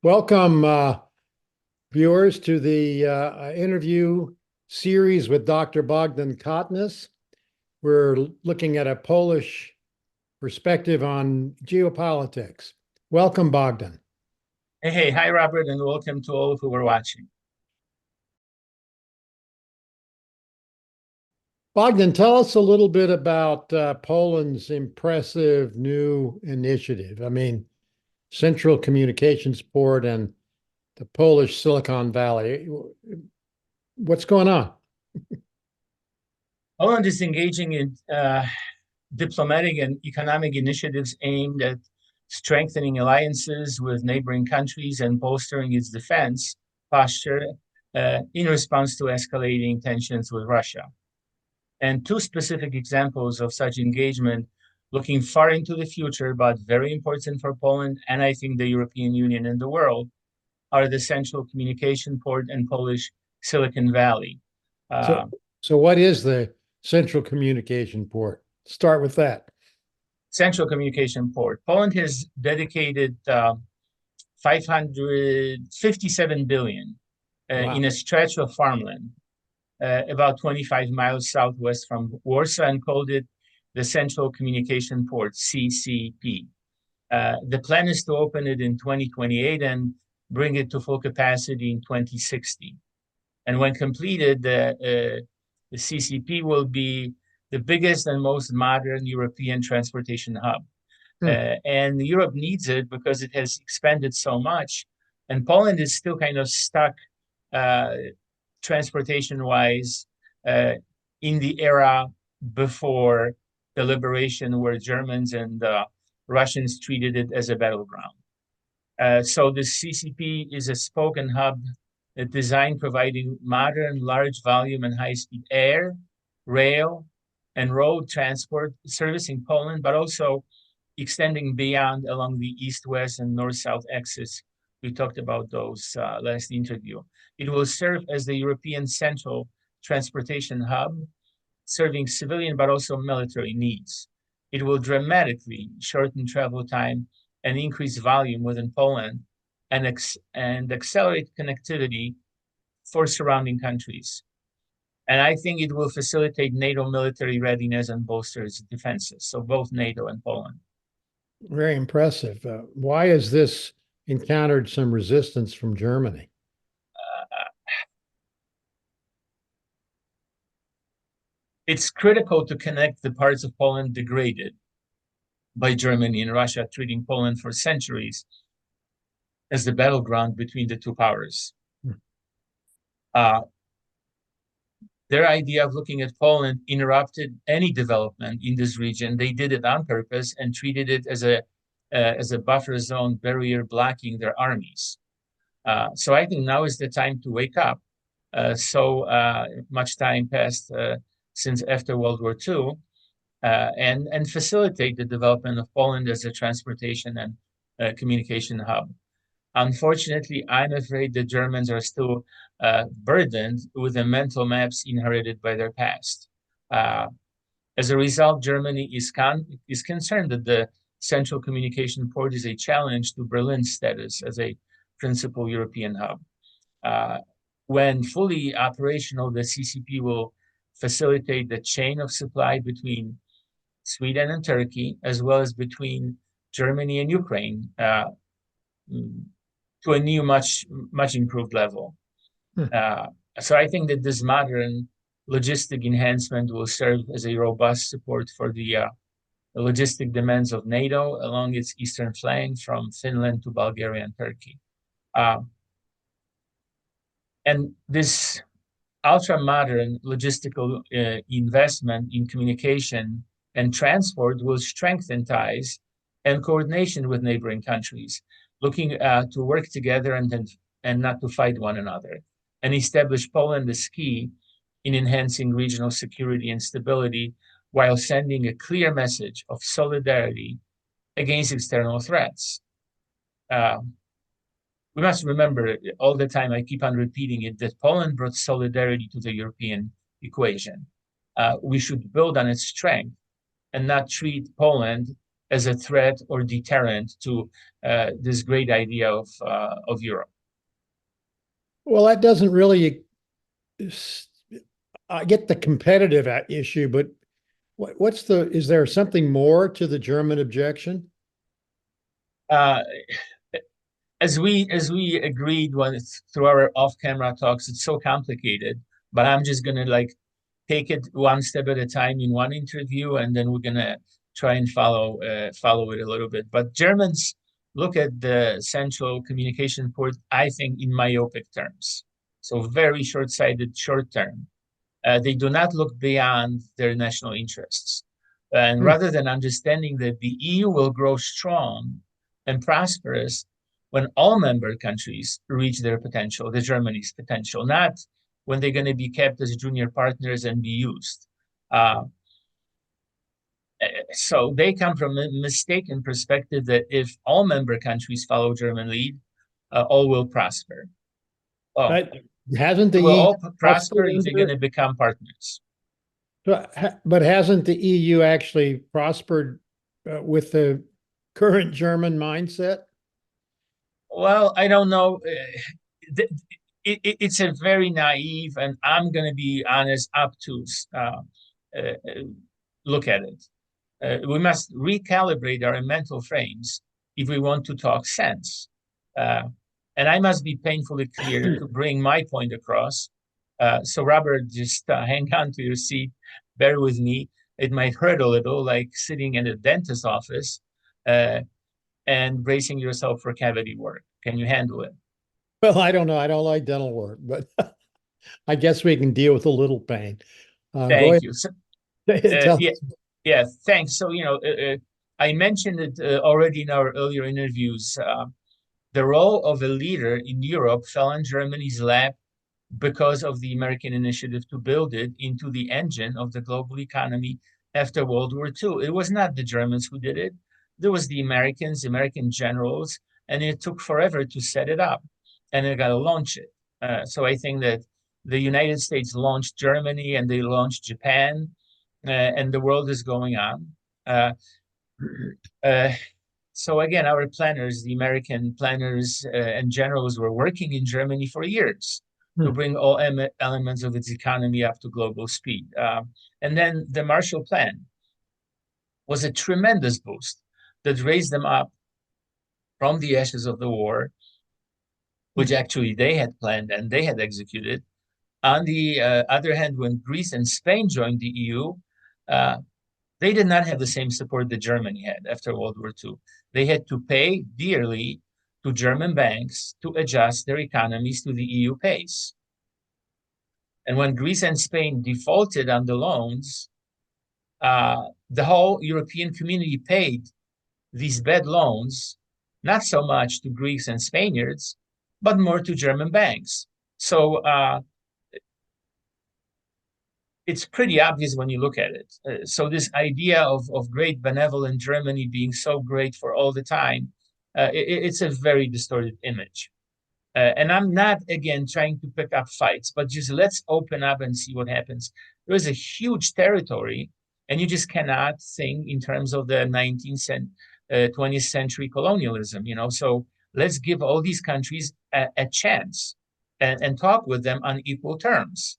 Welcome, viewers, to the interview series with Dr. Bogdan Kotnis. We're looking at a Polish perspective on geopolitics. Welcome, Bogdan. Hey, hi, Robert, and welcome to all who are watching. Bogdan, tell us a little bit about Poland's impressive new initiative. Central Communications Port and the Polish Silicon Valley. What's going on? Poland is engaging in diplomatic and economic initiatives aimed at strengthening alliances with neighboring countries and bolstering its defense posture in response to escalating tensions with Russia. And two specific examples of such engagement, looking far into the future, but very important for Poland and I think the European Union and the world, are the Central Communication Port and Polish Silicon Valley. So what is the Central Communication Port? Start with that. Central Communication Port. Poland has dedicated 557 billion Wow. in a stretch of farmland, about 25 miles southwest from Warsaw, and called it the Central Communication Port, CCP. The plan is to open it in 2028 and bring it to full capacity in 2060. And when completed, the CCP will be the biggest and most modern European transportation hub. And Europe needs it because it has expanded so much. And Poland is still kind of stuck transportation-wise in the era before the liberation, where Germans and Russians treated it as a battleground. So the CCP is a spoke and hub designed providing modern, large volume and high-speed air, rail, and road transport servicing Poland, but also extending beyond along the east-west and north-south axis. We talked about those last interview. It will serve as the European central transportation hub, serving civilian but also military needs. It will dramatically shorten travel time and increase volume within Poland and accelerate connectivity for surrounding countries. And I think it will facilitate NATO military readiness and bolster its defenses, so both NATO and Poland. Very impressive. Why has this encountered some resistance from Germany? It's critical to connect the parts of Poland degraded by Germany and Russia, treating Poland for centuries as the battleground between the two powers. Their idea of looking at Poland interrupted any development in this region. They did it on purpose and treated it as a buffer zone barrier blocking their armies. So I think now is the time to wake up. So much time passed since after World War II, and facilitate the development of Poland as a transportation and communication hub. Unfortunately, I'm afraid the Germans are still burdened with the mental maps inherited by their past. As a result, Germany is concerned that the Central Communication Port is a challenge to Berlin's status as a principal European hub. When fully operational, the CCP will facilitate the chain of supply between Sweden and Turkey, as well as between Germany and Ukraine, to a new, much improved level. So I think that this modern logistic enhancement will serve as a robust support for the logistic demands of NATO along its eastern flank from Finland to Bulgaria and Turkey. And this ultra-modern logistical investment in communication and transport will strengthen ties and coordination with neighboring countries, looking to work together and not to fight one another, and establish Poland as key in enhancing regional security and stability while sending a clear message of solidarity against external threats. We must remember all the time, I keep on repeating it, that Poland brought solidarity to the European equation. We should build on its strength and not treat Poland as a threat or deterrent to this great idea of Europe. Well, that doesn't really. I get the competitive issue, but what's the? Is there something more to the German objection? Uh, as we agreed through our off-camera talks, it's so complicated. But I'm just gonna like take it one step at a time in one interview, and then we're gonna try and follow it a little bit. But Germans look at the central communication port, I think, in myopic terms. So very short-sighted, short-term. They do not look beyond their national interests. And rather than understanding that the EU will grow strong and prosperous when all member countries reach their potential, the Germany's potential, not when they're going to be kept as junior partners and be used. So they come from a mistaken perspective that if all member countries follow German lead, all will prosper. Oh, But hasn't the will EU all prosper if they're under, going to become partners? but hasn't the EU actually prospered with the current German mindset? Well, I don't know. It's a very naive, and I'm going to be honest, obtuse look at it. We must recalibrate our mental frames if we want to talk sense. And I must be painfully clear to bring my point across. So, Robert, just hang on to your seat. Bear with me. It might hurt a little, like sitting in a dentist's office and bracing yourself for cavity work. Can you handle it? Well, I don't know. I don't like dental work, but I guess we can deal with a little pain. Go Thank you. So, ahead. Tell yeah, yeah, thanks. So, I mentioned it already in our earlier interviews. The role of a leader in Europe fell on Germany's lap because of the American initiative to build it into the engine of the global economy after World War II. It was not the Germans who did it. There was the Americans, American generals, and it took forever to set it up, and they got to launch it. So I think that the United States launched Germany, and they launched Japan, and the world is going on. Uh, uh, so again, our planners, the American planners and generals, were working in Germany for years to bring all elements of its economy up to global speed. And then the Marshall Plan was a tremendous boost that raised them up from the ashes of the war, which actually they had planned and they had executed. On the other hand, when Greece and Spain joined the EU, they did not have the same support that Germany had after World War II. They had to pay dearly to German banks to adjust their economies to the EU pace. And when Greece and Spain defaulted on the loans, the whole European community paid these bad loans, not so much to Greeks and Spaniards, but more to German banks. So it's pretty obvious when you look at it. So this idea of great benevolent Germany being so great for all the time, it's a very distorted image. And I'm not, again, trying to pick up fights, but just let's open up and see what happens. There is a huge territory, and you just cannot think in terms of the 20th century colonialism, So let's give all these countries a chance and talk with them on equal terms.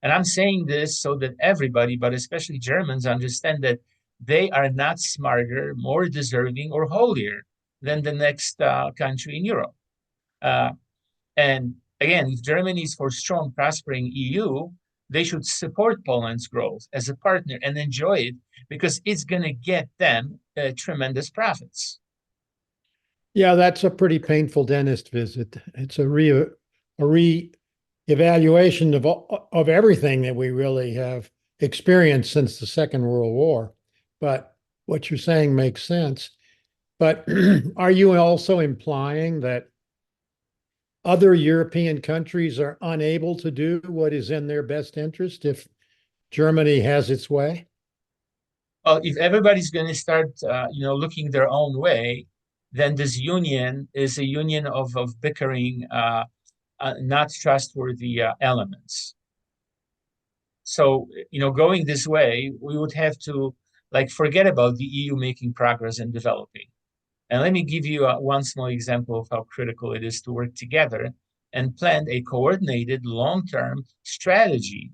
And I'm saying this so that everybody, but especially Germans, understand that they are not smarter, more deserving, or holier than the next country in Europe. And again, if Germany is for strong, prospering EU, they should support Poland's growth as a partner and enjoy it because it's going to get them tremendous profits. Yeah, that's a pretty painful dentist visit. It's a re-evaluation of everything that we really have experienced since the Second World War. But what you're saying makes sense. But are you also implying that other European countries are unable to do what is in their best interest if Germany has its way? If everybody's going to start, looking their own way, then this union is a union of bickering, not trustworthy elements. So, going this way, we would have to like forget about the EU making progress and developing. And let me give you one small example of how critical it is to work together and plan a coordinated long-term strategy.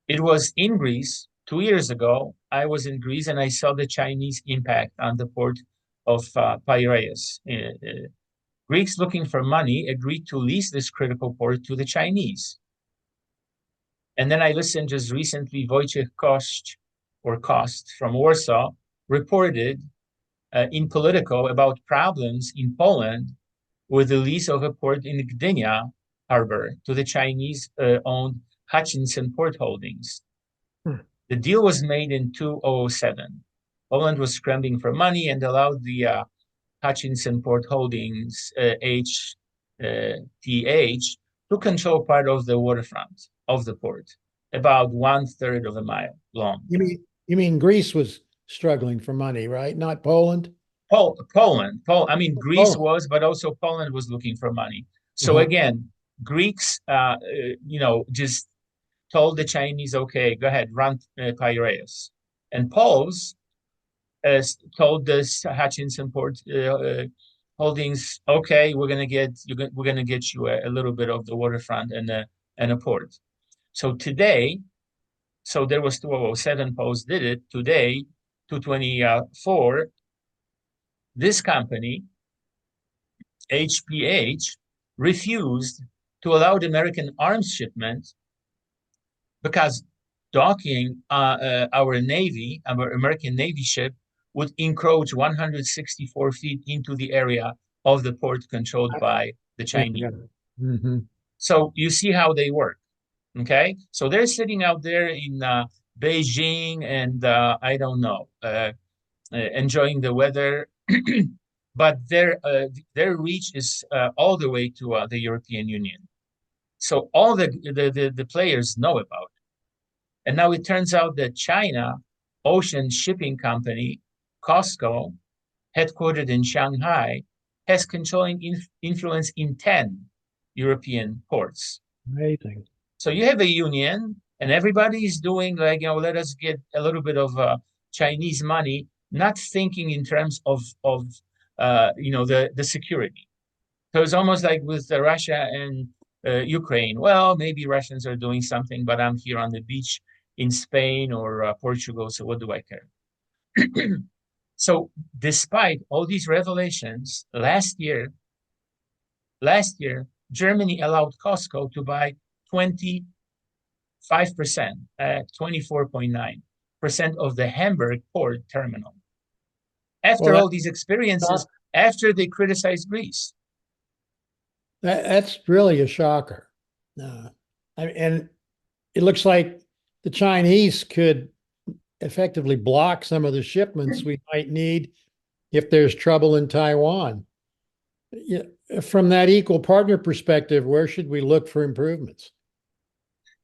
It was in Greece 2 years ago. I was in Greece and I saw the Chinese impact on the port of Piraeus. Greeks looking for money agreed to lease this critical port to the Chinese. And then I listened just recently, Wojciech Kost from Warsaw reported in Politico about problems in Poland with the lease of a port in Gdynia harbor to the Chinese-owned Hutchinson Port Holdings. The deal was made in 2007. Poland was scrambling for money and allowed the Hutchinson Port Holdings, HTH, to control part of the waterfront of the port, about 1/3 of a mile long. You mean Greece was struggling for money, right? Not Poland? Poland. I mean, Greece was, but also Poland was looking for money. So again, Greeks, just told the Chinese, okay, go ahead, run Piraeus. And Poles told this Hutchinson Port Holdings, okay, we're gonna get you a little bit of the waterfront and a port. So today, there was 2007, Poles did it. Today, 2024, this company, HPH, refused to allow the American arms shipment because docking our American Navy ship would encroach 164 feet into the area of the port controlled by the Chinese. So you see how they work, okay? So they're sitting out there in Beijing and I don't know, enjoying the weather, but their reach is all the way to the European Union. So all the players know about it. And now it turns out that China Ocean Shipping Company, COSCO, headquartered in Shanghai, has controlling influence in 10 European ports. Amazing. So you have a union and everybody is doing like, let us get a little bit of Chinese money, not thinking in terms of the security. So it's almost like with Russia and Ukraine. Well, maybe Russians are doing something, but I'm here on the beach in Spain or Portugal, so what do I care? So despite all these revelations, last year, Germany allowed COSCO to buy 25%, 24.9% of the Hamburg port terminal. After all these experiences, after they criticized Greece. That's really a shocker. And it looks like the Chinese could effectively block some of the shipments we might need if there's trouble in Taiwan. From that equal partner perspective, where should we look for improvements?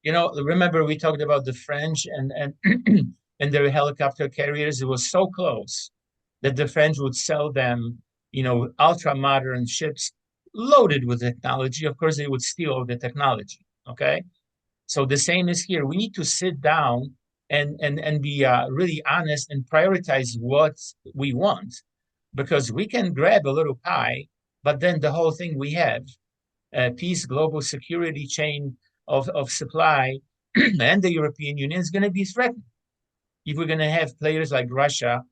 Remember we talked about the French and and their helicopter carriers. It was so close that the French would sell them, ultra modern ships loaded with technology. Of course, they would steal all the technology. Okay, so the same is here. We need to sit down and be really honest and prioritize what we want, because we can grab a little pie, but then the whole thing we have, peace, global security chain of supply, and the European Union is going to be threatened if we're going to have players like Russia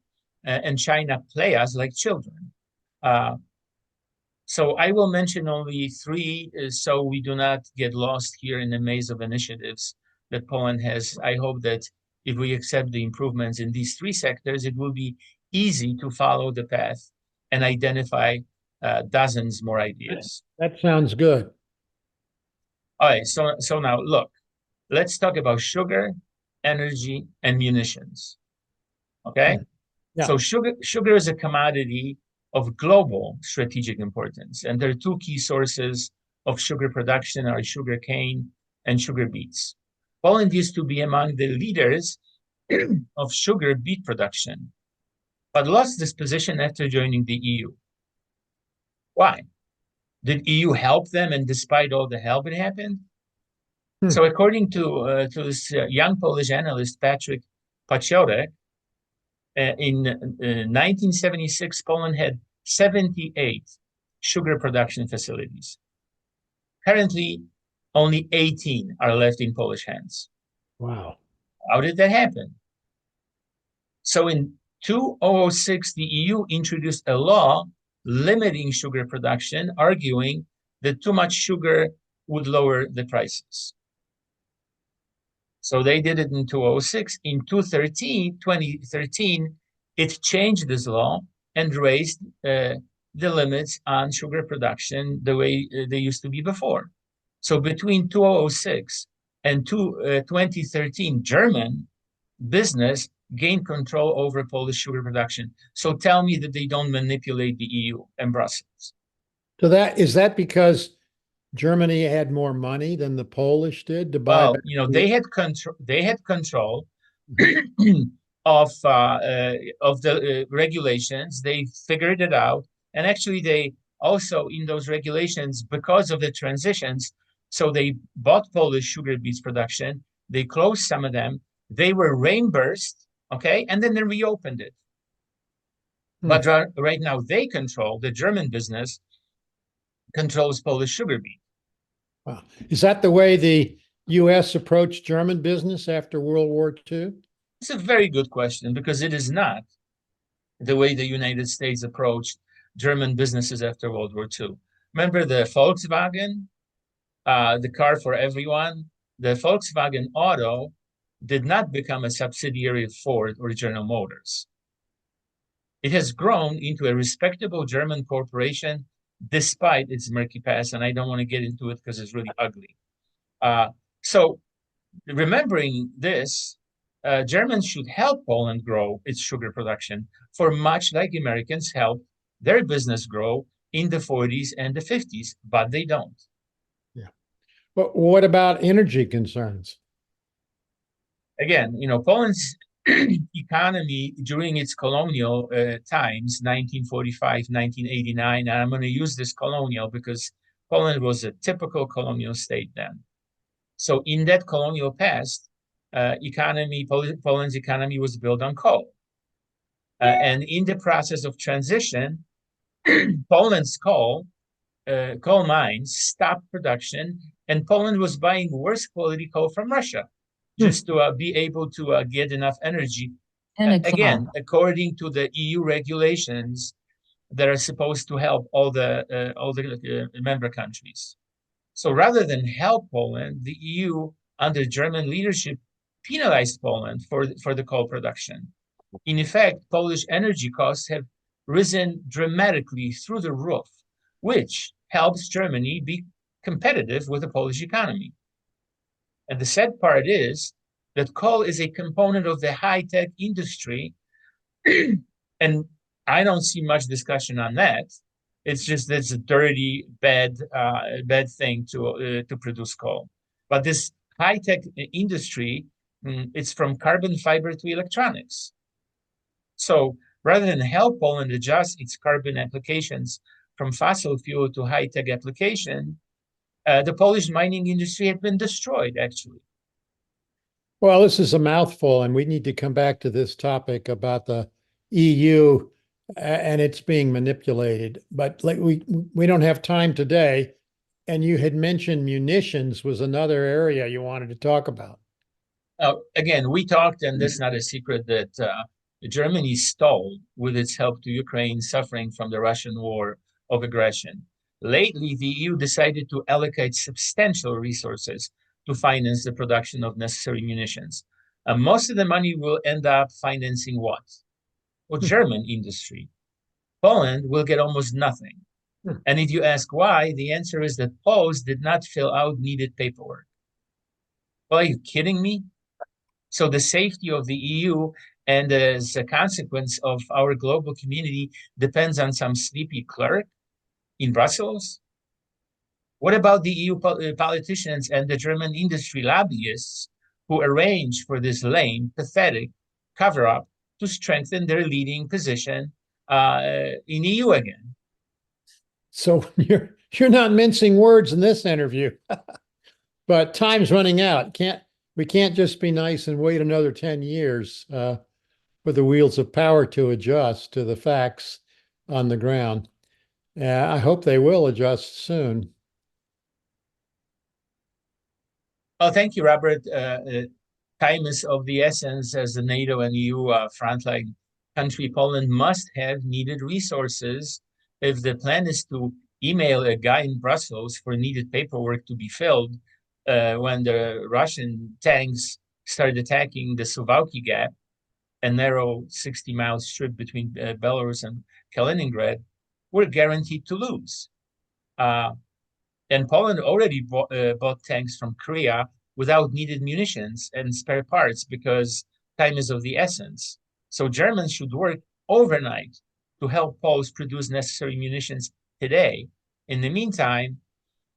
and China play us like children. So I will mention only three, so we do not get lost here in the maze of initiatives that Poland has. I hope that if we accept the improvements in these three sectors, it will be easy to follow the path and identify dozens more ideas. That sounds good. All right, so now look, let's talk about sugar, energy, and munitions. Okay? Yeah. So sugar is a commodity of global strategic importance, and there are two key sources of sugar production are sugar cane and sugar beets. Poland used to be among the leaders of sugar beet production, but lost this position after joining the EU. Why? Did EU help them, and despite all the help, it happened? So according to this young Polish analyst, Patrick Paciorek. In 1976, Poland had 78 sugar production facilities. Currently, only 18 are left in Polish hands. Wow. How did that happen? So in 2006, the EU introduced a law limiting sugar production, arguing that too much sugar would lower the prices. So they did it in 2006. In 2013, it changed this law and raised the limits on sugar production the way they used to be before. So between 2006 and 2013, German business gained control over Polish sugar production. So tell me that they don't manipulate the EU and Brussels. So is that because Germany had more money than the Polish did to buy Well, back they had control. They had control of the regulations. They figured it out, and actually, they also in those regulations, because of the transitions, so they bought Polish sugar beets production. They closed some of them. They were reimbursed, okay, and then they reopened it. But right now, they control the German business controls Polish sugar beet. Wow. Is that the way the U.S. approached German business after World War II? It's a very good question, because it is not the way the United States approached German businesses after World War II. Remember the Volkswagen, the car for everyone? The Volkswagen Auto did not become a subsidiary of Ford or General Motors. It has grown into a respectable German corporation despite its murky past, and I don't want to get into it because it's really ugly. So remembering this, Germans should help Poland grow its sugar production, for much like Americans helped their business grow in the 40s and the 50s, but they don't. Yeah. But what about energy concerns? Again, Poland's economy during its colonial times, 1945, 1989, and I'm going to use this colonial because Poland was a typical colonial state then. So in that colonial past, Poland's economy was built on coal. And in the process of transition, Poland's coal mines stopped production, and Poland was buying worse quality coal from Russia just to be able to get enough energy. Again, according to the EU regulations that are supposed to help all the member countries. So rather than help Poland, the EU under German leadership penalized Poland for the coal production. In effect, Polish energy costs have risen dramatically through the roof, which helps Germany be competitive with the Polish economy. And the sad part is that coal is a component of the high-tech industry, and I don't see much discussion on that. It's just that it's a dirty, bad thing to produce coal. But this high-tech industry, it's from carbon fiber to electronics. So rather than help Poland adjust its carbon applications from fossil fuel to high-tech application, the Polish mining industry had been destroyed, actually. Well, this is a mouthful, and we need to come back to this topic about the EU and it's being manipulated. But we don't have time today. And you had mentioned munitions was another area you wanted to talk about. Again, we talked, and it's not a secret, that Germany stalled with its help to Ukraine suffering from the Russian war of aggression. Lately, the EU decided to allocate substantial resources to finance the production of necessary munitions. Most of the money will end up financing what? Well, German industry. Poland will get almost nothing. And if you ask why, the answer is that Poles did not fill out needed paperwork. Well, are you kidding me? So the safety of the EU and as a consequence of our global community depends on some sleepy clerk in Brussels? What about the EU politicians and the German industry lobbyists who arrange for this lame, pathetic cover-up to strengthen their leading position in EU again? So you're not mincing words in this interview, but time's running out. we can't just be nice and wait another 10 years for the wheels of power to adjust to the facts on the ground. I hope they will adjust soon. Oh, thank you, Robert. Time is of the essence as the NATO and EU frontline country. Poland must have needed resources. If the plan is to email a guy in Brussels for needed paperwork to be filled, when the Russian tanks started attacking the Suwałki Gap, a narrow 60-mile strip between Belarus and Kaliningrad, we're guaranteed to lose. And Poland already bought tanks from Korea without needed munitions and spare parts because time is of the essence. So Germans should work overnight to help Poles produce necessary munitions today. In the meantime,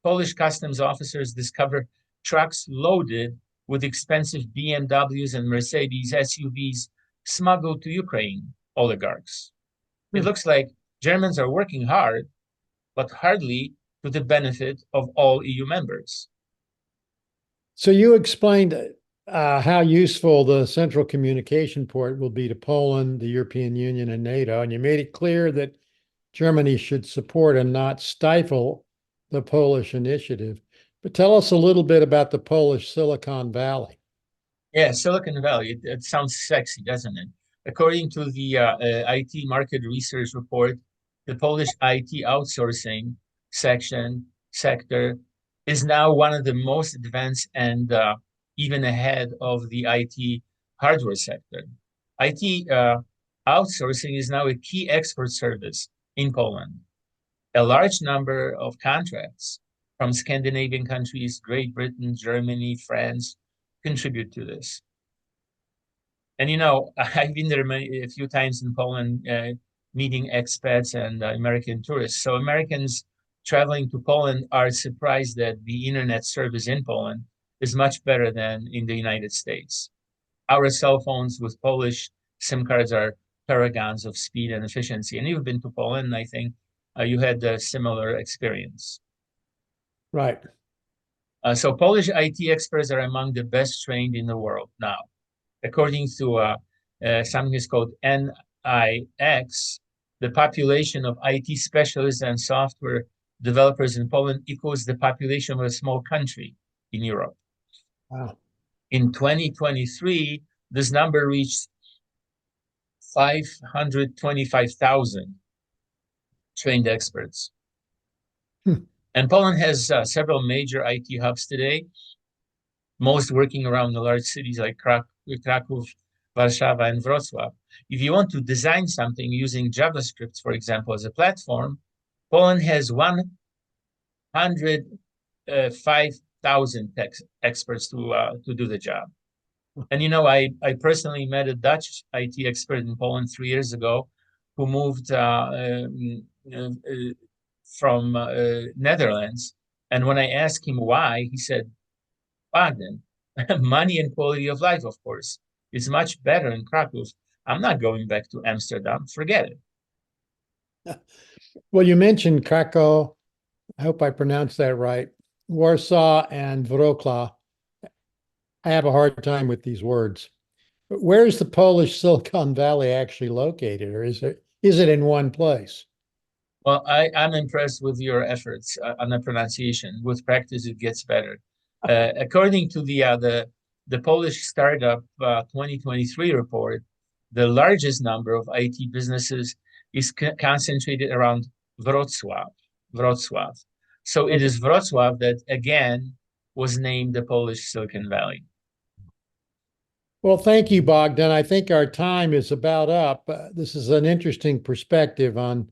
Polish customs officers discover trucks loaded with expensive BMWs and Mercedes SUVs smuggled to Ukraine oligarchs. It looks like Germans are working hard, but hardly to the benefit of all EU members. So you explained how useful the central communication port will be to Poland, the European Union, and NATO, and you made it clear that Germany should support and not stifle the Polish initiative. But tell us a little bit about the Polish Silicon Valley. Yeah, Silicon Valley, it sounds sexy, doesn't it? According to the IT market research report, the Polish IT outsourcing sector is now one of the most advanced and even ahead of the IT hardware sector. IT outsourcing is now a key export service in Poland. A large number of contracts from Scandinavian countries, Great Britain, Germany, France, contribute to this. And you know, I've been there a few times in Poland, meeting expats and American tourists. So Americans traveling to Poland are surprised that the internet service in Poland is much better than in the United States. Our cell phones with Polish SIM cards are paragons of speed and efficiency. And you've been to Poland, and I think you had a similar experience. Right. So Polish IT experts are among the best trained in the world now. According to something is called NIX, the population of IT specialists and software developers in Poland equals the population of a small country in Europe. Wow. In 2023, this number reached 525,000 trained experts. And Poland has several major IT hubs today, most working around the large cities like Kraków, Warszawa, and Wrocław. If you want to design something using JavaScript, for example, as a platform, Poland has 105,000 experts to do the job. And you know, I personally met a Dutch IT expert in Poland 3 years ago who moved from Netherlands. And when I asked him why, he said, Bogdan, money and quality of life, of course. It's much better in Kraków. I'm not going back to Amsterdam. Forget it. Well, you mentioned Krakow. I hope I pronounced that right. Warsaw and Wrocław. I have a hard time with these words. But where is the Polish Silicon Valley actually located, or is it in one place? Well, I'm impressed with your efforts on the pronunciation. With practice, it gets better. According to the Polish startup 2023 report, the largest number of IT businesses is concentrated around Wrocław. So it is Wrocław that again was named the Polish Silicon Valley. Well, thank you, Bogdan. I think our time is about up. This is an interesting perspective on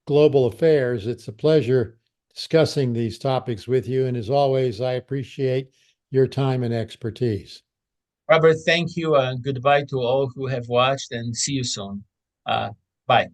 global affairs. It's a pleasure discussing these topics with you. And as always, I appreciate your time and expertise. Robert, thank you. Goodbye to all who have watched, and see you soon. Bye.